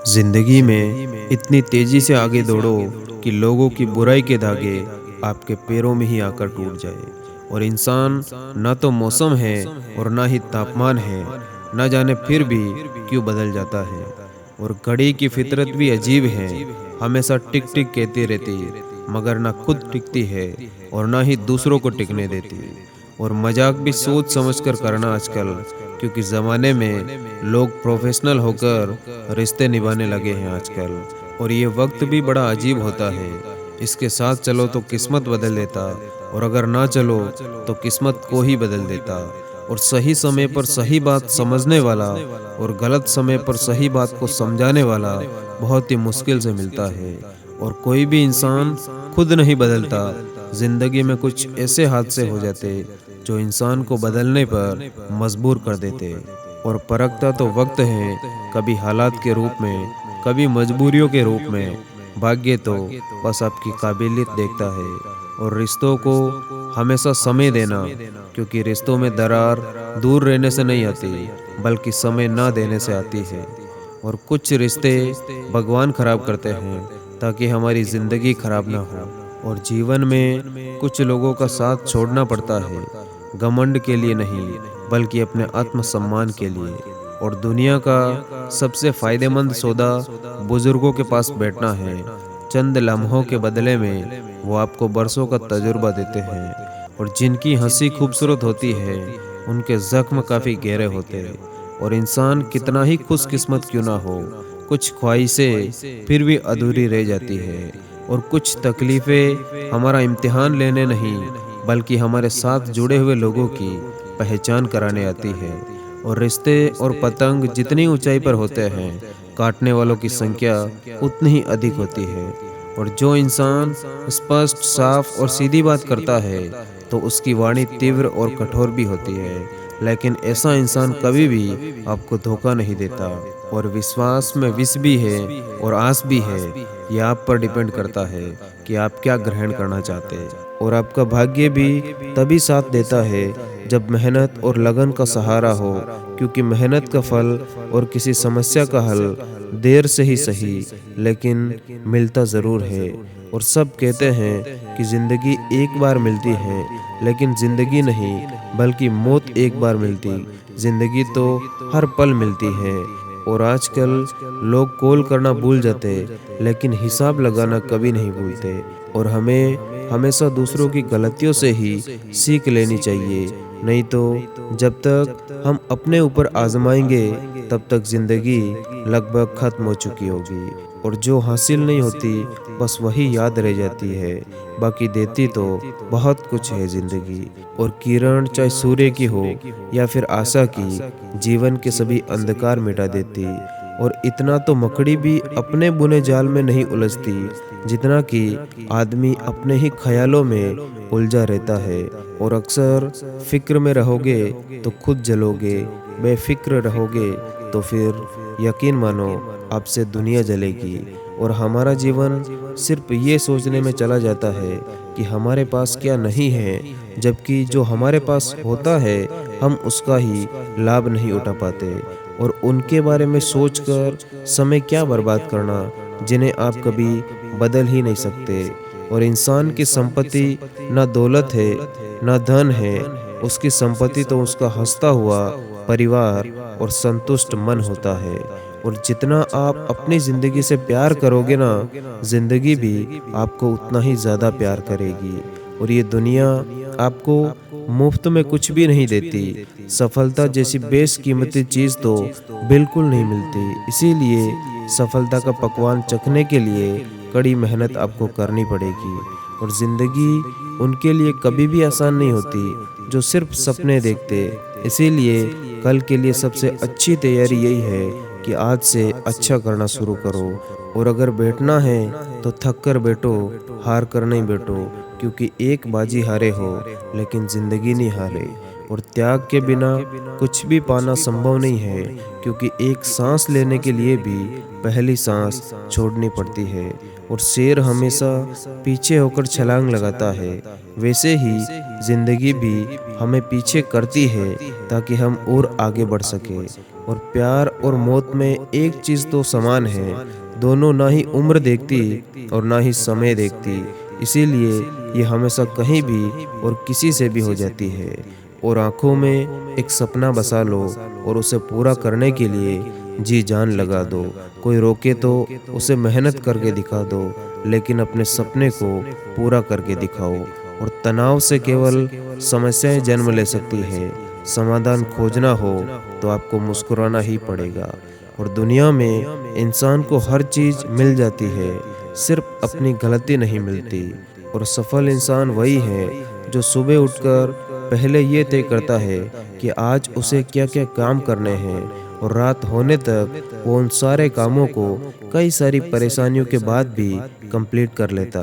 जिंदगी में इतनी तेजी से आगे दौड़ो कि लोगों की बुराई के धागे आपके पैरों में ही आकर टूट जाए। और इंसान ना तो मौसम है और ना ही तापमान है, ना जाने फिर भी क्यों बदल जाता है। और घड़ी की फितरत भी अजीब है, हमेशा टिक टिक कहती रहती मगर ना खुद टिकती है और ना ही दूसरों को टिकने देती। और मजाक भी सोच समझकर करना आजकल, क्योंकि ज़माने में लोग प्रोफेशनल होकर रिश्ते निभाने लगे हैं आजकल। और ये वक्त भी बड़ा अजीब होता है, इसके साथ चलो तो किस्मत बदल देता, और अगर ना चलो तो किस्मत को ही बदल देता। और सही समय पर सही बात समझने वाला और गलत समय पर सही बात को समझाने वाला बहुत ही मुश्किल से मिलता है। और कोई भी इंसान खुद नहीं बदलता, जिंदगी में कुछ ऐसे हादसे हो जाते जो इंसान को बदलने पर मजबूर कर देते। और परखता तो वक्त है, कभी हालात के रूप में, कभी मजबूरियों के रूप में। भाग्य तो बस आपकी काबिलियत देखता है। और रिश्तों को हमेशा समय देना, क्योंकि रिश्तों में दरार दूर रहने से नहीं आती, बल्कि समय ना देने से आती है। और कुछ रिश्ते भगवान खराब करते हैं ताकि हमारी ज़िंदगी खराब ना हो। और जीवन में कुछ लोगों का साथ छोड़ना पड़ता है, घमंड के लिए नहीं, बल्कि अपने आत्मसम्मान के लिए। और दुनिया का सबसे फायदेमंद सौदा बुजुर्गों के पास बैठना है। चंद लम्हों के बदले में वो आपको बरसों का तजुर्बा देते हैं। और जिनकी हंसी खूबसूरत होती है, उनके जख्म काफ़ी गहरे होते हैं। और इंसान कितना ही खुशकिस्मत क्यों ना हो, कुछ ख्वाहिशें फिर भी अधूरी रह जाती है। और कुछ तकलीफ़ें हमारा इम्तिहान लेने नहीं, बल्कि हमारे साथ जुड़े हुए लोगों की पहचान कराने आती है। और रिश्ते और पतंग जितनी ऊंचाई पर होते हैं, काटने वालों की संख्या उतनी ही अधिक होती है। और जो इंसान स्पष्ट, साफ और सीधी बात करता है, तो उसकी वाणी तीव्र और कठोर भी होती है। लेकिन ऐसा इंसान कभी भी आपको धोखा नहीं देता। और विश्वास में विष भी है और आस भी है, यह आप पर डिपेंड करता है कि आप क्या ग्रहण करना चाहते हैं। और आपका भाग्य भी तभी साथ देता है जब मेहनत और लगन का सहारा हो, क्योंकि मेहनत का फल और किसी समस्या का हल देर से ही सही, लेकिन मिलता ज़रूर है। और सब कहते हैं कि ज़िंदगी एक बार मिलती है, लेकिन ज़िंदगी नहीं, बल्कि मौत एक बार मिलती। ज़िंदगी तो हर पल मिलती है। और आजकल लोग कॉल करना भूल जाते, लेकिन हिसाब लगाना कभी नहीं भूलते। और हमें हमेशा दूसरों की गलतियों से ही सीख लेनी चाहिए, नहीं तो जब तक हम अपने ऊपर आजमाएंगे, तब तक ज़िंदगी लगभग खत्म हो चुकी होगी। और जो हासिल नहीं होती, बस वही याद रह जाती है। बाकी देती तो बहुत कुछ है ज़िंदगी। और किरण चाहे सूर्य की हो या फिर आशा की, जीवन के सभी अंधकार मिटा देती। और इतना तो मकड़ी भी अपने बुने जाल में नहीं उलझती, जितना कि आदमी अपने ही ख्यालों में उलझा रहता है। और अक्सर फिक्र में रहोगे तो खुद जलोगे, बेफिक्र रहोगे तो फिर यकीन मानो आपसे दुनिया जलेगी। और हमारा जीवन सिर्फ ये सोचने में चला जाता है कि हमारे पास क्या नहीं है, जबकि जो हमारे पास होता है, हम उसका ही लाभ नहीं उठा पाते। और उनके बारे में सोचकर समय क्या बर्बाद करना, जिन्हें आप कभी बदल ही नहीं सकते। और इंसान की संपत्ति ना दौलत है, ना धन है, उसकी संपत्ति तो उसका हंसता हुआ परिवार और संतुष्ट मन होता है। और जितना आप अपनी ज़िंदगी से प्यार करोगे ना, ज़िंदगी भी आपको उतना ही ज़्यादा प्यार करेगी। और ये दुनिया आपको मुफ्त में कुछ भी नहीं देती। सफलता जैसी बेशकीमती चीज़ तो बिल्कुल नहीं मिलती। इसीलिए सफलता का पकवान चखने के लिए कड़ी मेहनत आपको करनी पड़ेगी। और ज़िंदगी उनके लिए कभी भी आसान नहीं होती जो सिर्फ सपने देखते। इसीलिए कल के लिए सबसे अच्छी तैयारी यही है कि आज से अच्छा करना शुरू करो। और अगर बैठना है तो थक कर बैठो, हार कर नहीं बैठो, क्योंकि एक बाजी हारे हो, लेकिन ज़िंदगी नहीं हारे। और त्याग के बिना कुछ भी पाना संभव नहीं है, क्योंकि एक सांस लेने के लिए भी पहली सांस छोड़नी पड़ती है। और शेर हमेशा पीछे होकर छलांग लगाता है, वैसे ही ज़िंदगी भी हमें पीछे करती है ताकि हम और आगे बढ़ सके। और प्यार और मौत में एक चीज़ तो समान है, दोनों ना ही उम्र देखती और ना ही समय देखती। इसीलिए ये हमेशा कहीं भी और किसी से भी हो जाती है। और आँखों में एक सपना बसा लो और उसे पूरा करने के लिए जी जान लगा दो। कोई रोके तो उसे मेहनत करके दिखा दो, लेकिन अपने सपने को पूरा करके दिखाओ। और तनाव से केवल समस्याएं जन्म ले सकती है। समाधान खोजना हो तो आपको मुस्कुराना ही पड़ेगा। और दुनिया में इंसान को हर चीज़ मिल जाती है, सिर्फ अपनी गलती नहीं मिलती। और सफल इंसान वही है जो सुबह उठकर पहले ये तय करता है कि आज उसे क्या क्या काम करने हैं, और रात होने तक वो उन सारे कामों को कई सारी परेशानियों के बाद भी कंप्लीट कर लेता।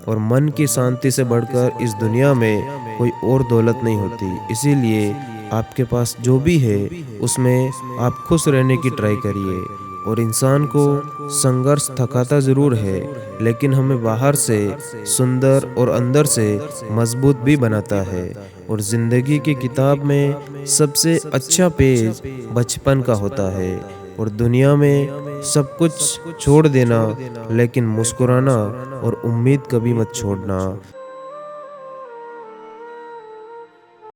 और मन की शांति से बढ़कर इस दुनिया में कोई और दौलत नहीं होती। इसीलिए आपके पास जो भी है उसमें आप खुश रहने की ट्राई करिए। और इंसान को संघर्ष थकाता ज़रूर है, लेकिन हमें बाहर से सुंदर और अंदर से मजबूत भी बनाता है। और ज़िंदगी की किताब में सबसे अच्छा पेज बचपन का होता है। और दुनिया में सब कुछ छोड़ देना, लेकिन मुस्कुराना और उम्मीद कभी मत छोड़ना।